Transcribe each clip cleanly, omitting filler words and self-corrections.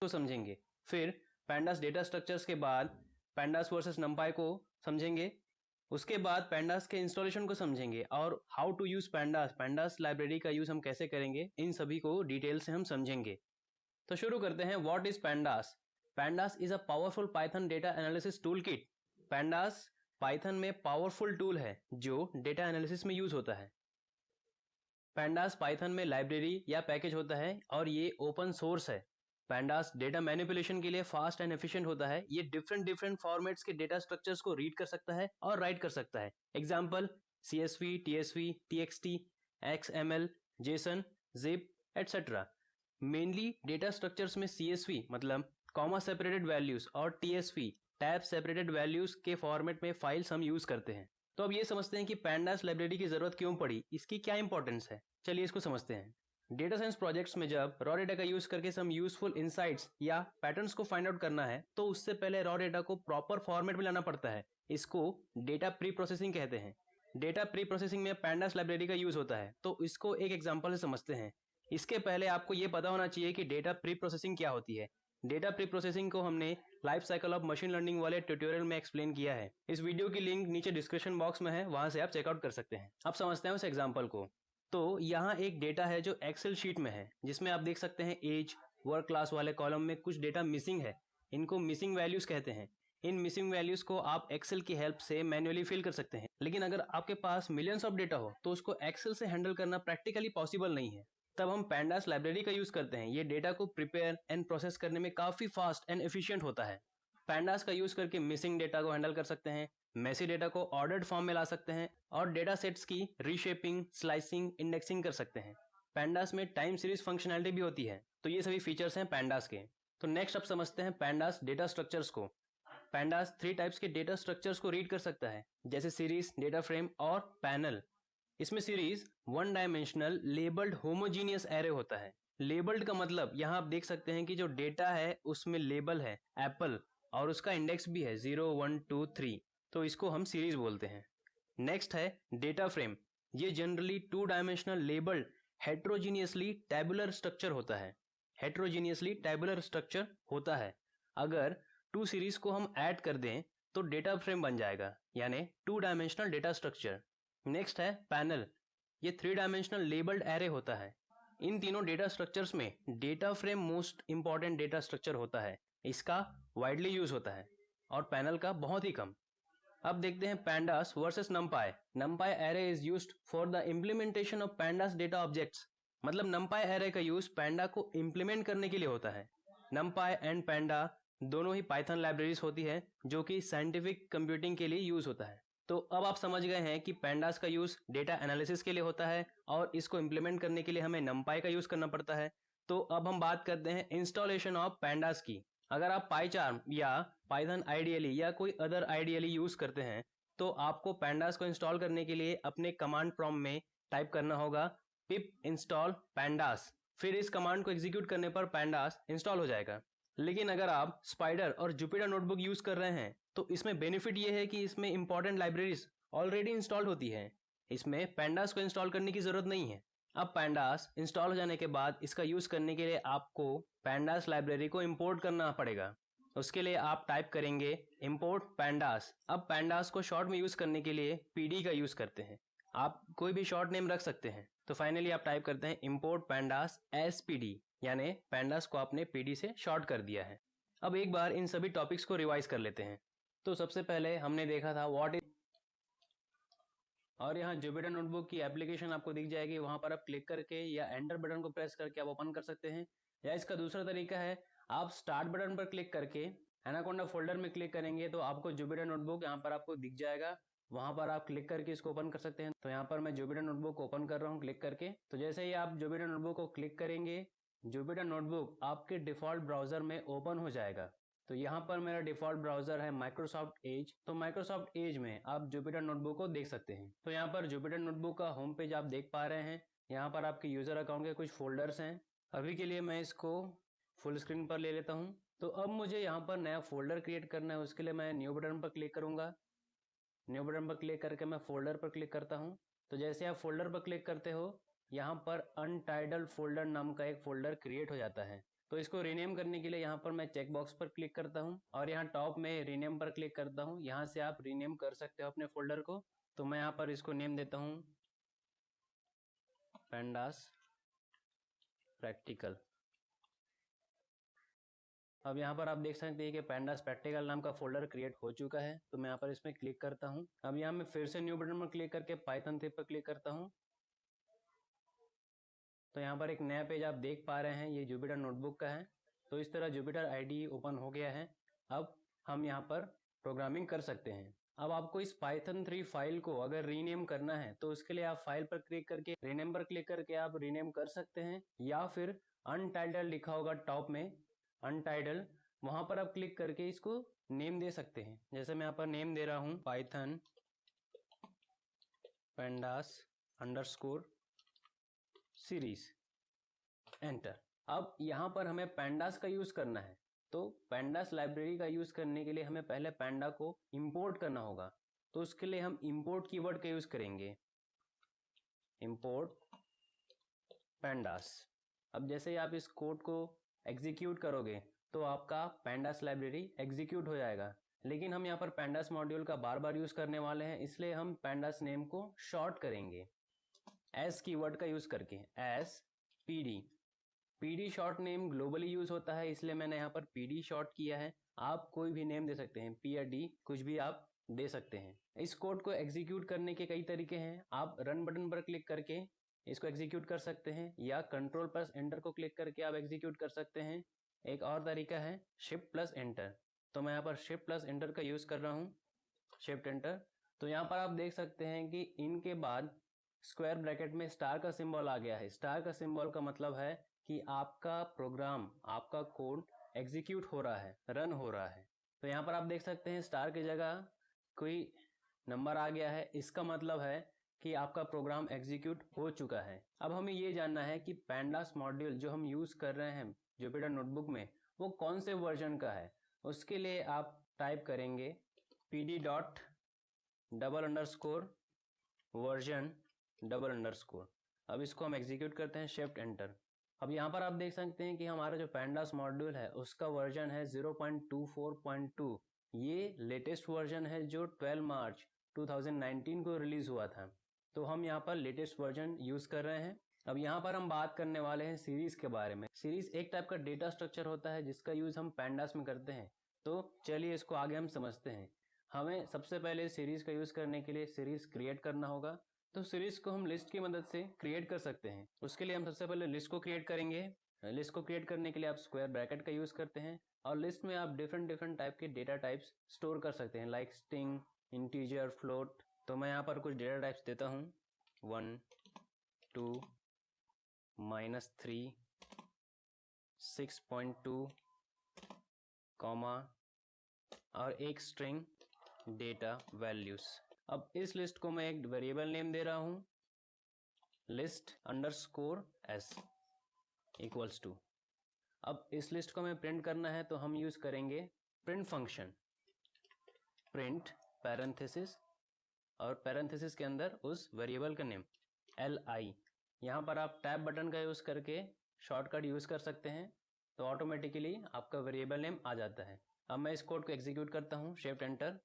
को समझेंगे। फिर पैंडास डेटा स्ट्रक्चर्स के बाद पैंडास वर्सेस नंपाई को समझेंगे। उसके बाद पैंडास के इंस्टॉलेशन को समझेंगे और how to use pandas, pandas library का यूज हम कैसे करेंगे, इन सभी को डिटेल से हम समझेंगे। तो शुरू करते हैं। What is pandas? Pandas is a powerful Python data analysis tool kit. Pandas Python में पावरफुल टूल है जो डेटा एनालिसिस में यूज होता है। पैंडास पाइथन में लाइब्रेरी या पैकेज होता है और ये ओपन सोर्स है। पैंडास डेटा मैनिपुलेशन के लिए फास्ट एंड एफिशिएंट होता है। ये डिफरेंट फॉर्मेट्स के डेटा स्ट्रक्चर्स को रीड कर सकता है और राइट कर सकता है। Example CSV, TSV, TXT, XML, JSON, ZIP etcetera. Mainly data structures में CSV मतलब कॉमा सेपरेटेड वैल्यूज और TSV टैब सेपरेटेड वैल्यूज के फॉर्मेट में फाइल्स हम यूज करते हैं। तो अब ये समझते हैं कि पैंडास लाइब्रेरी की जरूरत क्यों पड़ी, इसकी क्या इंपॉर्टेंस है। चलिए इसको समझते हैं। डेटा साइंस प्रोजेक्ट्स में जब रॉ डेटा का यूज करके सम यूजफुल इनसाइट्स या पैटर्न्स को फाइंड आउट करना है तो उससे पहले रॉ डेटा को प्रॉपर फॉर्मेट में लाना पड़ता है। इसको डेटा प्री प्रोसेसिंग कहते हैं। डेटा प्री प्रोसेसिंग में पैंडास लाइब्रेरी का यूज होता है। तो इसको एक एग्जांपल से समझते हैं। इसके पहले आपको ये पता होना चाहिए कि डेटा प्री प्रोसेसिंग क्या होती है। डेटा प्री प्रोसेसिंग को हमने life cycle of machine learning वाले ट्यूटोरियल में एक्सप्लेन किया है। इस वीडियो की लिंक नीचे डिस्क्रिप्शन बॉक्स में है, वहां से आप चेकआउट कर सकते हैं। अब समझते हैं उस एग्जांपल को। तो यहाँ एक डेटा है जो एक्सेल शीट में है, जिसमें आप देख सकते हैं एज, वर्क क्लास वाले कॉलम में कुछ डेटा मिसिंग है। इनको मिसिंग वैल्यूज कहते हैं। इन मिसिंग वैल्यूज को आप एक्सेल की हेल्प से मैन्युअली फिल कर सकते हैं। लेकिन अगर आपके पास मिलियंस ऑफ डेटा हो तो उसको एक्सेल से हैंडल करना प्रैक्टिकली पॉसिबल नहीं है। तब हम पैंडास लाइब्रेरी का यूज करते हैं। ये डेटा को प्रिपेयर एंड प्रोसेस करने में काफी फास्ट एंड एफिशिएंट होता है। पैंडास का यूज करके मिसिंग डेटा को हैंडल कर सकते हैं, मेसी डेटा को ऑर्डर्ड फॉर्म में ला सकते हैं और डेटा सेट्स की रीशेपिंग, स्लाइसिंग, इंडेक्सिंग कर सकते हैं। पैंडास में टाइम सीरीज फंक्शनैलिटी भी होती है। तो ये सभी फीचर्स हैं पैंडास के। तो नेक्स्ट अब समझते हैं पैंडास डेटा स्ट्रक्चर्स को। पैंडास 3 टाइप्स के डेटा स्ट्रक्चर्स को रीड कर सकता है, जैसे सीरीज, डेटा फ्रेम और पैनल। इसमें series one dimensional labelled homogeneous array होता है। लेबल्ड का मतलब यहाँ आप देख सकते हैं कि जो डेटा है उसमें लेबल है एप्पल और उसका इंडेक्स भी है 0, 1, 2, 3। तो इसको हम सीरीज बोलते हैं। नेक्स्ट है डेटा फ्रेम। ये generally 2 dimensional labelled heterogeneously tabular structure होता है। हेट्रोजीनियसली टैबुलर स्ट्रक्चर होता है। अगर 2 सीरीज को हम ऐड कर दें तो डेटा फ्रेम बन जाएगा, यानी 2 डायमेंशनल डेटा स्ट्रक्चर। नेक्स्ट है पैनल। ये 3 डायमेंशनल लेबल्ड एरे होता है। इन तीनों डेटा स्ट्रक्चर्स में data frame most important data structure होता है। इसका वाइडली यूज होता है और पैनल का बहुत ही कम। अब देखते हैं pandas versus नंपाई। नंपाई array is used for the implementation of pandas data objects. मतलब नंपाई एरे का यूज पैंडा को इम्प्लीमेंट करने के लिए होता है। नंपाई एंड पैंडा दोनों ही पाइथन लाइब्रेरीज होती है जो कि साइंटिफिक कंप्यूटिंग के लिए यूज होता है। तो अब आप समझ गए हैं कि पैंडास का यूज डेटा एनालिसिस के लिए होता है और इसको इम्प्लीमेंट करने के लिए हमें नंपाई का यूज करना पड़ता है। तो अब हम बात करते हैं इंस्टॉलेशन ऑफ पैंडास की। अगर आप पाईचार्म या पाइथन आईडीएली या कोई अदर आईडीएली यूज करते हैं तो आपको पैंडास को इंस्टॉल करने के लिए अपने कमांड प्रॉम्प्ट में टाइप करना होगा पिप इंस्टॉल पैंडास। फिर इस कमांड को एग्जीक्यूट करने पर पैंडास इंस्टॉल हो जाएगा। लेकिन अगर आप स्पाइडर और जुपिटर नोटबुक यूज कर रहे हैं तो इसमें बेनिफिट ये है कि इसमें इंपॉर्टेंट लाइब्रेरीज ऑलरेडी इंस्टॉल्ड होती है। इसमें पैंडास को इंस्टॉल करने की जरूरत नहीं है। अब पैंडास इंस्टॉल हो जाने के बाद इसका यूज करने के लिए आपको पैंडास लाइब्रेरी को इंपोर्ट करना पड़ेगा। उसके लिए आप टाइप करेंगे इंपोर्ट पैंडास। अब पैंडास को शॉर्ट में यूज करने के लिए पीडी का यूज करते हैं। आप कोई भी शॉर्ट नेम रख सकते हैं। तो फाइनली आप टाइप करते हैं इंपोर्ट पैंडास एस पीडी, यानी पैंडास को आपने पीडी से शॉर्ट कर दिया है। अब एक बार इन सभी टॉपिक्स को रिवाइज कर लेते हैं। तो सबसे पहले हमने देखा था व्हाट इज, और यहाँ जुपिटर नोटबुक की एप्लीकेशन आपको दिख जाएगी। वहां पर आप क्लिक करके या एंटर बटन को प्रेस करके आप ओपन कर सकते हैं, या इसका दूसरा तरीका है आप स्टार्ट बटन पर क्लिक करके एनाकोंडा फोल्डर में क्लिक करेंगे तो आपको जुपिटर नोटबुक यहाँ पर आपको दिख जाएगा। वहां पर आप क्लिक करके इसको ओपन कर सकते हैं। तो यहाँ पर मैं जुपिटर नोटबुक ओपन कर रहा हूँ क्लिक करके। तो जैसे ही आप जुपिटर नोटबुक को क्लिक करेंगे जुपिटर नोटबुक आपके डिफॉल्ट ब्राउजर में ओपन हो जाएगा। तो यहाँ पर मेरा डिफॉल्ट ब्राउजर है माइक्रोसॉफ्ट एज। तो माइक्रोसॉफ्ट एज में आप जुपिटर नोटबुक को देख सकते हैं। तो यहाँ पर जुपिटर नोटबुक का होम पेज आप देख पा रहे हैं। यहाँ पर आपके यूजर अकाउंट के कुछ फोल्डर्स हैं। अभी के लिए मैं इसको फुल स्क्रीन पर ले लेता हूँ। तो अब मुझे यहाँ पर नया फोल्डर क्रिएट करना है। उसके लिए मैं न्यू बटन पर क्लिक करूंगा। न्यू बटन पर क्लिक करके मैं फोल्डर पर क्लिक करता हूँ। तो जैसे आप फोल्डर पर क्लिक करते हो यहाँ पर अनटाइटल्ड फोल्डर नाम का एक फोल्डर क्रिएट हो जाता है। तो इसको रीनेम करने के लिए यहाँ पर मैं चेक बॉक्स पर क्लिक करता हूँ और यहाँ टॉप में रीनेम पर क्लिक करता हूँ। यहाँ से आप रीनेम कर सकते हो अपने फोल्डर को। तो मैं यहाँ पर इसको नेम देता हूँ पैंडास प्रैक्टिकल। अब यहाँ पर आप देख सकते हैं कि पैंडास प्रैक्टिकल नाम का फोल्डर क्रिएट हो चुका है। तो मैं यहाँ पर इसमें क्लिक करता हूँ। अब यहाँ मैं फिर से न्यू बटन पर क्लिक करके पाइथन 3 पर क्लिक करता हूँ। तो यहाँ पर एक नया पेज आप देख पा रहे हैं, ये जुपिटर नोटबुक का है। तो इस तरह जुपिटर आईडी ओपन हो गया है। अब हम यहाँ पर प्रोग्रामिंग कर सकते हैं। अब आपको इस पाइथन 3 फाइल को अगर रीनेम करना है तो उसके लिए आप फाइल पर क्लिक करके रीनेम पर क्लिक करके आप रीनेम कर सकते हैं, या फिर अनटाइटल्ड लिखा होगा टॉप में अनटाइटल्ड, वहां पर आप क्लिक करके इसको नेम दे सकते हैं। जैसे मैं यहाँ पर नेम दे रहा हूँ Python pandas underscore series, enter. अब यहाँ पर हमें पैंडास का यूज करना है। तो पैंडास लाइब्रेरी का यूज करने के लिए हमें पहले पैंडा को इंपोर्ट करना होगा। तो उसके लिए हम इंपोर्ट कीवर्ड का यूज करेंगे, इंपोर्ट पैंडास। अब जैसे ही आप इस कोड को एग्जीक्यूट करोगे तो आपका पैंडास लाइब्रेरी एग्जीक्यूट हो जाएगा। लेकिन हम यहाँ पर पैंडास मॉड्यूल का बार बार यूज करने वाले हैं, इसलिए हम पैंडास नेम को शॉर्ट करेंगे एस कीवर्ड का यूज करके, S PD. PD short name globally use होता है, इसलिए मैंने यहाँ पर पीडी शॉर्ट किया है। आप कोई भी नेम दे सकते हैं, पी या डी कुछ भी आप दे सकते हैं। इस कोड को एग्जीक्यूट करने के कई तरीके हैं। आप रन बटन पर क्लिक करके इसको एग्जीक्यूट कर सकते हैं, या कंट्रोल प्लस एंटर को क्लिक करके आप एग्जीक्यूट कर सकते हैं। एक और तरीका है शिफ्ट प्लस एंटर। तो मैं यहाँ पर शिफ्ट प्लस एंटर का यूज कर रहा हूँ, शिफ्ट एंटर। तो यहाँ पर आप देख सकते हैं कि इनके बाद स्क्वायर ब्रैकेट में स्टार का सिंबल आ गया है। स्टार का सिंबल का मतलब है कि आपका प्रोग्राम, आपका कोड एग्जीक्यूट हो रहा है, रन हो रहा है। तो यहाँ पर आप देख सकते हैं स्टार की जगह कोई नंबर आ गया है, इसका मतलब है कि आपका प्रोग्राम एग्जीक्यूट हो चुका है। अब हमें ये जानना है कि पैंडास मॉड्यूल जो हम यूज कर रहे हैं जुपिटर नोटबुक में वो कौन से वर्जन का है। उसके लिए आप टाइप करेंगे pd dot double underscore version double underscore. अब इसको हम एग्जीक्यूट करते हैं, शिफ्ट एंटर। अब यहाँ पर आप देख सकते हैं कि हमारा जो पैंडास मॉड्यूल है उसका वर्जन है 0.24.2। ये लेटेस्ट वर्जन है जो 12 मार्च 2019 को रिलीज हुआ था। तो हम यहाँ पर लेटेस्ट वर्जन यूज कर रहे हैं। अब यहाँ पर हम बात करने वाले हैं सीरीज के बारे में। सीरीज एक टाइप का डेटा स्ट्रक्चर होता है जिसका यूज हम पैंडास में करते हैं। तो चलिए इसको आगे हम समझते हैं। हमें सबसे पहले सीरीज का यूज करने के लिए सीरीज क्रिएट करना होगा। तो सीरीज को हम लिस्ट की मदद से क्रिएट कर सकते हैं। उसके लिए हम सबसे पहले लिस्ट को क्रिएट करेंगे। लिस्ट को क्रिएट करने के लिए आप स्क्वायर ब्रैकेट का यूज करते हैं, और लिस्ट में आप डिफरेंट टाइप के डेटा टाइप्स स्टोर कर सकते हैं, लाइक स्ट्रिंग, इंटीजर, फ्लोट। तो मैं यहाँ पर कुछ डेटा टाइप्स देता हूँ, 1, 2, -3, 6.2, कॉमा और एक स्ट्रिंग डेटा वैल्यूज। अब इस लिस्ट को मैं एक वेरिएबल नेम दे रहा हूं, list underscore S equals to. अब इस लिस्ट को हमें प्रिंट करना है तो हम यूज करेंगे प्रिंट फंक्शन, प्रिंट पैरेंथेसिस, और पैरेंथेसिस के अंदर उस वेरिएबल का नेम li। यहाँ पर आप टैब बटन का यूज करके शॉर्टकट यूज कर सकते हैं, तो ऑटोमेटिकली आपका वेरिएबल नेम आ जाता है। अब मैं इस कोड को एग्जीक्यूट करता हूँ, शिफ्ट एंटर।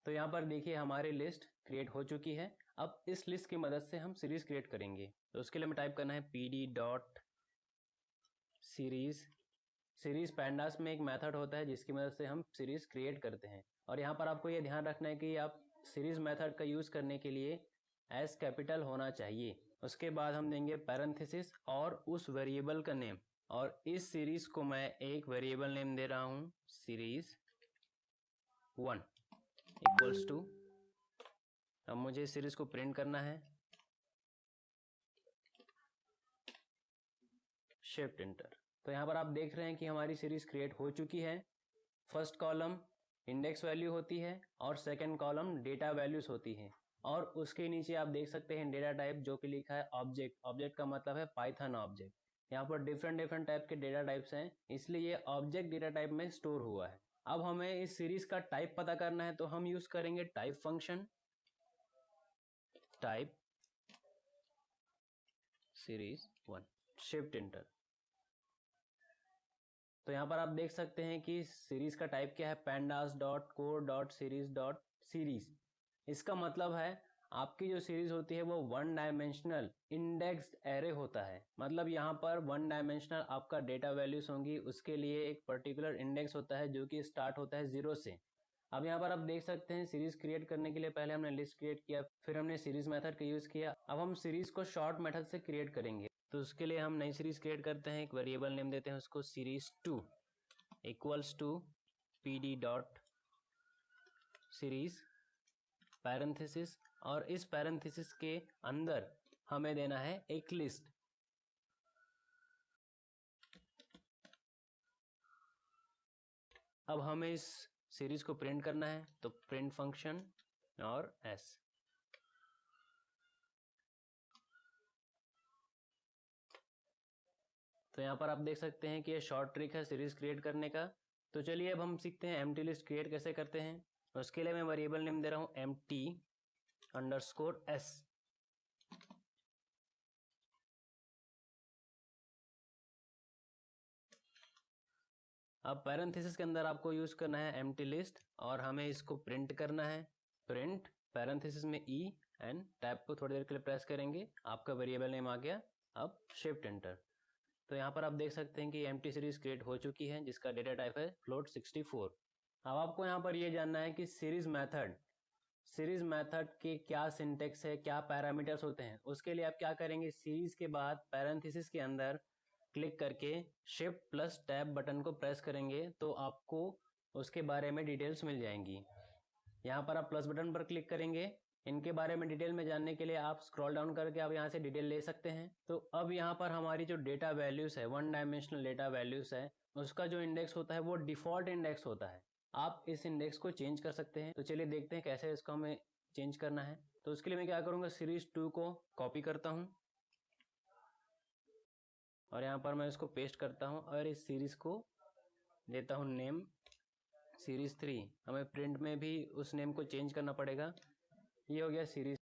तो यहाँ पर देखिए हमारी लिस्ट क्रिएट हो चुकी है। अब इस लिस्ट की मदद से हम सीरीज क्रिएट करेंगे। तो उसके लिए हमें टाइप करना है pd dot series. Series pandas में एक मेथड होता है जिसकी मदद से हम सीरीज क्रिएट करते हैं। और यहाँ पर आपको ये ध्यान रखना है कि आप सीरीज मेथड का यूज करने के लिए एस कैपिटल होना चाहिए। उसके बाद हम देंगे पैरेंथेसिस और उस वेरिएबल का नेम, और इस सीरीज को मैं एक वेरिएबल नेम दे रहा हूँ, सीरीज 1 इक्वल्स टू। अब मुझे इस सीरीज को प्रिंट करना है, शिफ्ट एंटर। तो यहाँ पर आप देख रहे हैं कि हमारी सीरीज क्रिएट हो चुकी है। फर्स्ट कॉलम इंडेक्स वैल्यू होती है और सेकंड कॉलम डेटा वैल्यूज होती है, और उसके नीचे आप देख सकते हैं डेटा टाइप जो कि लिखा है ऑब्जेक्ट। ऑब्जेक्ट का मतलब है पाइथन ऑब्जेक्ट। यहाँ पर डिफरेंट टाइप के डेटा टाइप्स हैं, इसलिए ये ऑब्जेक्ट डेटा टाइप में स्टोर हुआ है। अब हमें इस सीरीज का टाइप पता करना है, तो हम यूज करेंगे type function, type series 1, shift enter. तो यहाँ पर आप देख सकते हैं कि सीरीज का टाइप क्या है, pandas dot code dot series dot series. इसका मतलब है आपकी जो सीरीज होती है वो वन डायमेंशनल इंडेक्स्ड एरे होता है। मतलब यहाँ पर वन डायमेंशनल आपका डेटा वैल्यूज होंगी, उसके लिए एक पर्टिकुलर इंडेक्स होता है जो कि स्टार्ट होता है 0 से। अब यहाँ पर आप देख सकते हैं सीरीज क्रिएट करने के लिए पहले हमने लिस्ट क्रिएट किया, फिर हमने सीरीज मेथड का यूज किया। अब हम सीरीज को शॉर्ट मेथड से क्रिएट करेंगे, तो उसके लिए हम नई सीरीज क्रिएट करते हैं, एक वेरिएबल नेम देते हैं उसको series2 equals to pd dot series parenthesis, और इस पैरेंथेसिस के अंदर हमें देना है एक लिस्ट। अब हमें इस सीरीज को प्रिंट करना है, तो प्रिंट फंक्शन और s। तो यहाँ पर आप देख सकते हैं कि ये शॉर्ट ट्रिक है सीरीज क्रिएट करने का। तो चलिए अब हम सीखते हैं एम्प्टी लिस्ट क्रिएट कैसे करते हैं। उसके लिए मैं वेरिएबल नेम दे रहा हूँ empty अंडरस्कोर s। अब पैरेंथेसिस के अंदर आपको यूज करना है एम्प्टी लिस्ट, और हमें इसको प्रिंट करना है। प्रिंट पैरेंथेसिस में e एंड टैब को थोड़ी देर के लिए प्रेस करेंगे, आपका वेरिएबल नेम आ गया। अब शिफ्ट एंटर। तो यहाँ पर आप देख सकते हैं कि एम्प्टी सीरीज क्रिएट हो चुकी है जिसका डेटा टाइप है फ्लोट 64। अब आपको यहाँ पर ये जानना है कि सीरीज मेथड के क्या सिंटेक्स है, क्या पैरामीटर्स होते हैं। उसके लिए आप क्या करेंगे, सीरीज के बाद पैरेंथेसिस के अंदर क्लिक करके शिफ्ट प्लस टैब बटन को प्रेस करेंगे तो आपको उसके बारे में डिटेल्स मिल जाएंगी। यहाँ पर आप प्लस बटन पर क्लिक करेंगे, इनके बारे में डिटेल में जानने के लिए आप स्क्रॉल डाउन करके आप यहाँ से डिटेल ले सकते हैं। तो अब यहाँ पर हमारी जो डेटा वैल्यूज है, वन डायमेंशनल डेटा वैल्यूज है, उसका जो इंडेक्स होता है वो डिफॉल्ट इंडेक्स होता है। आप इस इंडेक्स को चेंज कर सकते हैं। तो चलिए देखते हैं कैसे इसको हमें चेंज करना है। तो उसके लिए मैं क्या करूँगा, सीरीज2 को कॉपी करता हूँ और यहाँ पर मैं इसको पेस्ट करता हूँ, और इस सीरीज को देता हूँ नेम सीरीज3। हमें प्रिंट में भी उस नेम को चेंज करना पड़ेगा। ये हो गया सीरीज